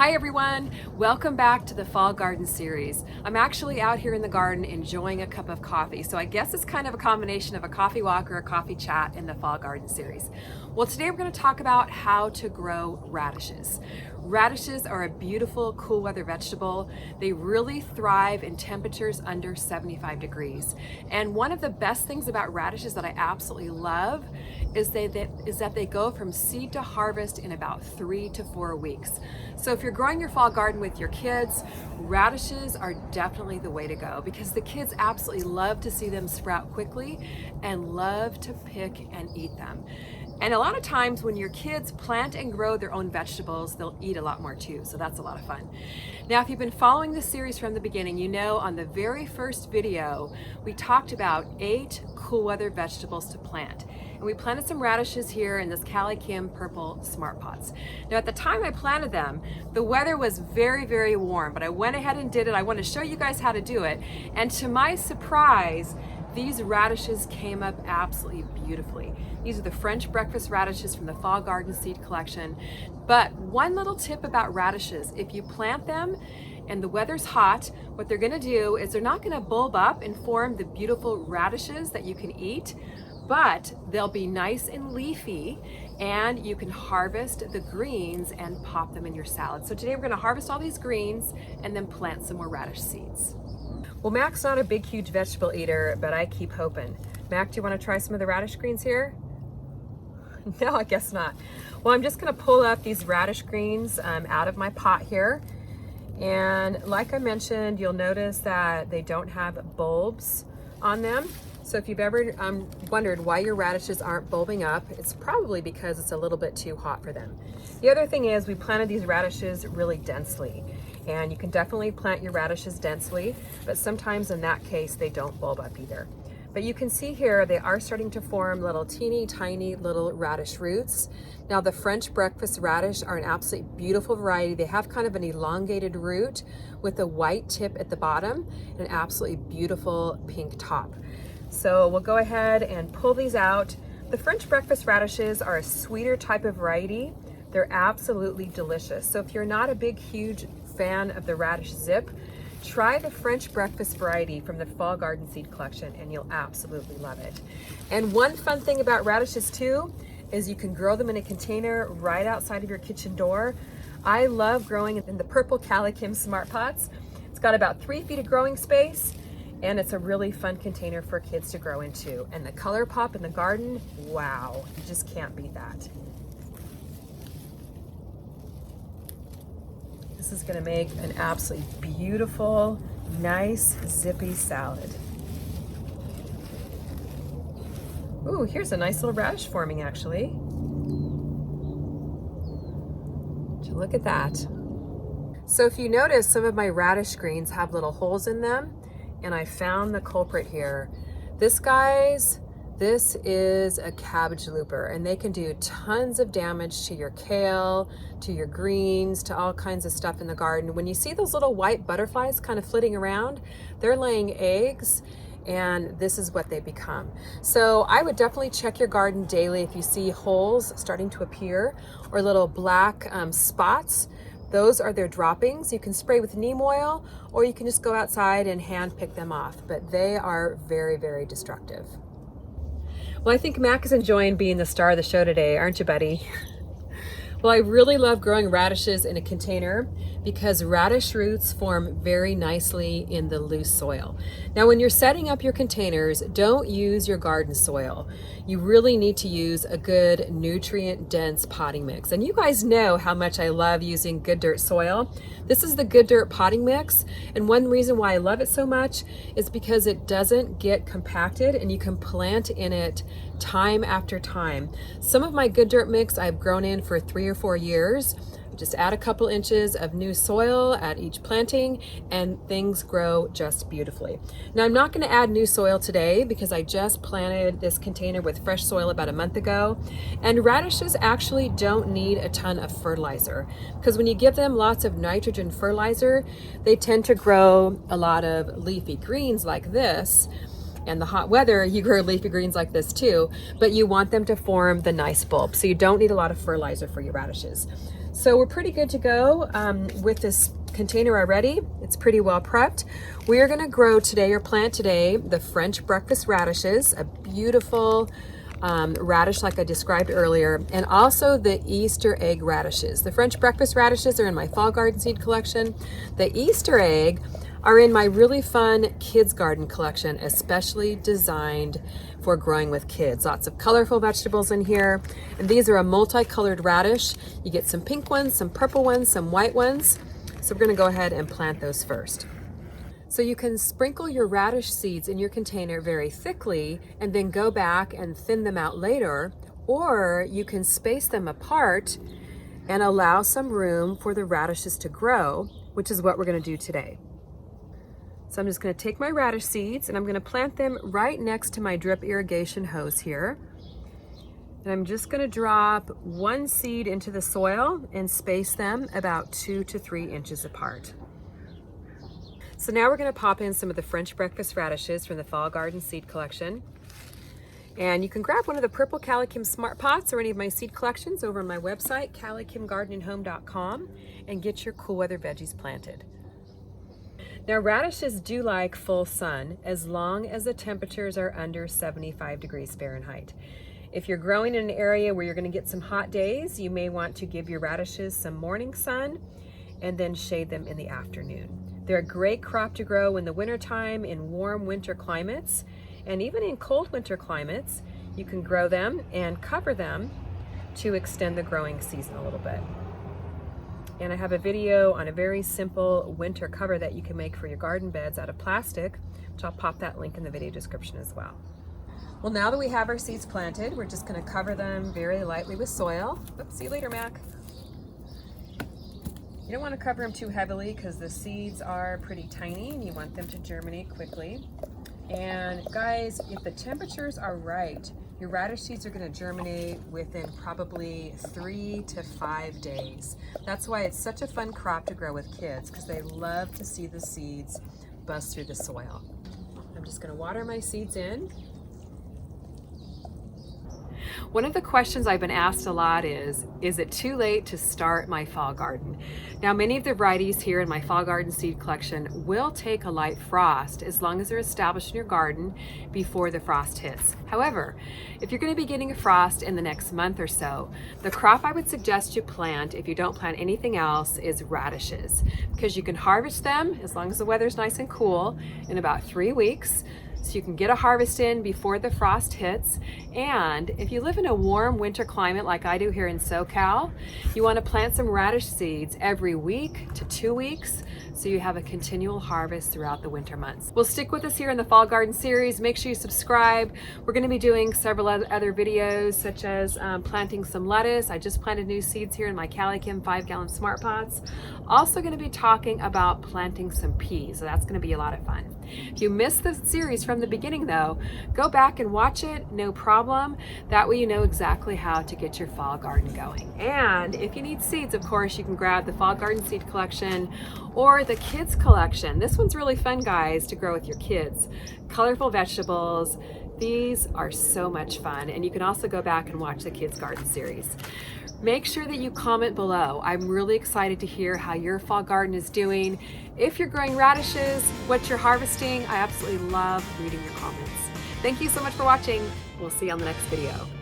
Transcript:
Hi everyone, welcome back to the Fall Garden series. I'm actually out here in the garden enjoying a cup of coffee, so I guess it's kind of a combination of a coffee walk or a coffee chat in the Fall Garden series. Well, today we're going to talk about how to grow radishes. Radishes are a beautiful cool weather vegetable. They really thrive in temperatures under 75 degrees. And one of the best things about radishes that I absolutely love is that they go from seed to harvest in about 3 to 4 weeks. So if you're growing your fall garden with your kids, radishes are definitely the way to go because the kids absolutely love to see them sprout quickly and love to pick and eat them. And a lot of times when your kids plant and grow their own vegetables, they'll eat a lot more too, so that's a lot of fun. Now, if you've been following this series from the beginning, you know on the very first video, we talked about 8 cool weather vegetables to plant. And we planted some radishes here in this Cali Kim purple smart pots. Now at the time I planted them, the weather was very, very warm, but I went ahead and did it. I want to show you guys how to do it. And to my surprise, these radishes came up absolutely beautifully. These are the French breakfast radishes from the Fall Garden Seed Collection. But one little tip about radishes, if you plant them and the weather's hot, what they're gonna do is they're not gonna bulb up and form the beautiful radishes that you can eat, but they'll be nice and leafy and you can harvest the greens and pop them in your salad. So today we're gonna harvest all these greens and then plant some more radish seeds. Well, Mac's not a big, huge vegetable eater, but I keep hoping. Mac, do you want to try some of the radish greens here? No, I guess not. Well, I'm just going to pull up these radish greens out of my pot here. And like I mentioned, you'll notice that they don't have bulbs on them. So if you've ever wondered why your radishes aren't bulbing up, it's probably because it's a little bit too hot for them. The other thing is we planted these radishes really densely. And you can definitely plant your radishes densely, but sometimes in that case, they don't bulb up either. But you can see here, they are starting to form little teeny tiny little radish roots. Now the French breakfast radish are an absolutely beautiful variety. They have kind of an elongated root with a white tip at the bottom and an absolutely beautiful pink top. So we'll go ahead and pull these out. The French breakfast radishes are a sweeter type of variety. They're absolutely delicious. So if you're not a big, huge fan of the radish zip, try the French breakfast variety from the Fall Garden Seed Collection and you'll absolutely love it. And one fun thing about radishes too is you can grow them in a container right outside of your kitchen door. I love growing in the purple Cali Kim Smart Pots. It's got about 3 feet of growing space and it's a really fun container for kids to grow into. And the color pop in the garden, wow, you just can't beat that. This is gonna make an absolutely beautiful, nice, zippy salad. Ooh, here's a nice little radish forming actually. Would you look at that? So if you notice, some of my radish greens have little holes in them, and I found the culprit here. This is a cabbage looper, and they can do tons of damage to your kale, to your greens, to all kinds of stuff in the garden. When you see those little white butterflies kind of flitting around, they're laying eggs, and this is what they become. So I would definitely check your garden daily if you see holes starting to appear or little black spots. Those are their droppings. You can spray with neem oil, or you can just go outside and hand pick them off, but they are very, very destructive. Well, I think Mac is enjoying being the star of the show today, aren't you, buddy? Well, I really love growing radishes in a container because radish roots form very nicely in the loose soil. Now, when you're setting up your containers, don't use your garden soil. You really need to use a good nutrient-dense potting mix. And you guys know how much I love using good dirt soil. This is the good dirt potting mix. And one reason why I love it so much is because it doesn't get compacted and you can plant in it time after time. Some of my good dirt mix I've grown in for 3 or 4 years. Just add a couple inches of new soil at each planting and things grow just beautifully. Now I'm not going to add new soil today because I just planted this container with fresh soil about a month ago, and radishes actually don't need a ton of fertilizer because when you give them lots of nitrogen fertilizer, they tend to grow a lot of leafy greens like this. And the hot weather, you grow leafy greens like this too, but you want them to form the nice bulb. So you don't need a lot of fertilizer for your radishes. So we're pretty good to go with this container already. It's pretty well prepped. We are gonna grow today, or plant today, the French breakfast radishes, a beautiful radish like I described earlier, and also the Easter egg radishes. The French breakfast radishes are in my fall garden seed collection. The Easter egg are in my really fun kids garden collection, especially designed for growing with kids. Lots of colorful vegetables in here. And these are a multicolored radish. You get some pink ones, some purple ones, some white ones. So we're gonna go ahead and plant those first. So you can sprinkle your radish seeds in your container very thickly and then go back and thin them out later, or you can space them apart and allow some room for the radishes to grow, which is what we're gonna do today. So I'm just gonna take my radish seeds and I'm gonna plant them right next to my drip irrigation hose here. And I'm just gonna drop one seed into the soil and space them about 2 to 3 inches apart. So now we're gonna pop in some of the French breakfast radishes from the Fall Garden Seed Collection. And you can grab one of the purple Calicum Smart Pots or any of my seed collections over on my website, calicumgardenandhome.com, and get your cool weather veggies planted. Now radishes do like full sun as long as the temperatures are under 75 degrees Fahrenheit. If you're growing in an area where you're gonna get some hot days, you may want to give your radishes some morning sun and then shade them in the afternoon. They're a great crop to grow in the wintertime in warm winter climates, and even in cold winter climates, you can grow them and cover them to extend the growing season a little bit. And I have a video on a very simple winter cover that you can make for your garden beds out of plastic, which I'll pop that link in the video description as well. Well, now that we have our seeds planted, we're just gonna cover them very lightly with soil. Oops, see you later, Mac. You don't want to cover them too heavily because the seeds are pretty tiny and you want them to germinate quickly. And guys, if the temperatures are right, your radish seeds are going to germinate within probably 3 to 5 days. That's why it's such a fun crop to grow with kids, because they love to see the seeds bust through the soil. I'm just going to water my seeds in. One of the questions I've been asked a lot is it too late to start my fall garden? Now, many of the varieties here in my fall garden seed collection will take a light frost as long as they're established in your garden before the frost hits. However, if you're going to be getting a frost in the next month or so, the crop I would suggest you plant, if you don't plant anything else, is radishes, because you can harvest them as long as the weather's nice and cool in about 3 weeks. So you can get a harvest in before the frost hits. And if you live in a warm winter climate like I do here in SoCal, you want to plant some radish seeds every week to 2 weeks so you have a continual harvest throughout the winter months. Well, stick with us here in the Fall Garden series. Make sure you subscribe. We're going to be doing several other videos, such as planting some lettuce. I just planted new seeds here in my Calicum 5-gallon Smart Pots. Also going to be talking about planting some peas, so that's going to be a lot of fun. If you missed the series from the beginning though, go back and watch it, no problem. That way you know exactly how to get your fall garden going. And if you need seeds, of course, you can grab the Fall Garden Seed Collection or the Kids Collection. This one's really fun, guys, to grow with your kids. Colorful vegetables. These are so much fun. And you can also go back and watch the Kids Garden series. Make sure that you comment below. I'm really excited to hear how your fall garden is doing. If you're growing radishes, what you're harvesting, I absolutely love reading your comments. Thank you so much for watching. We'll see you on the next video.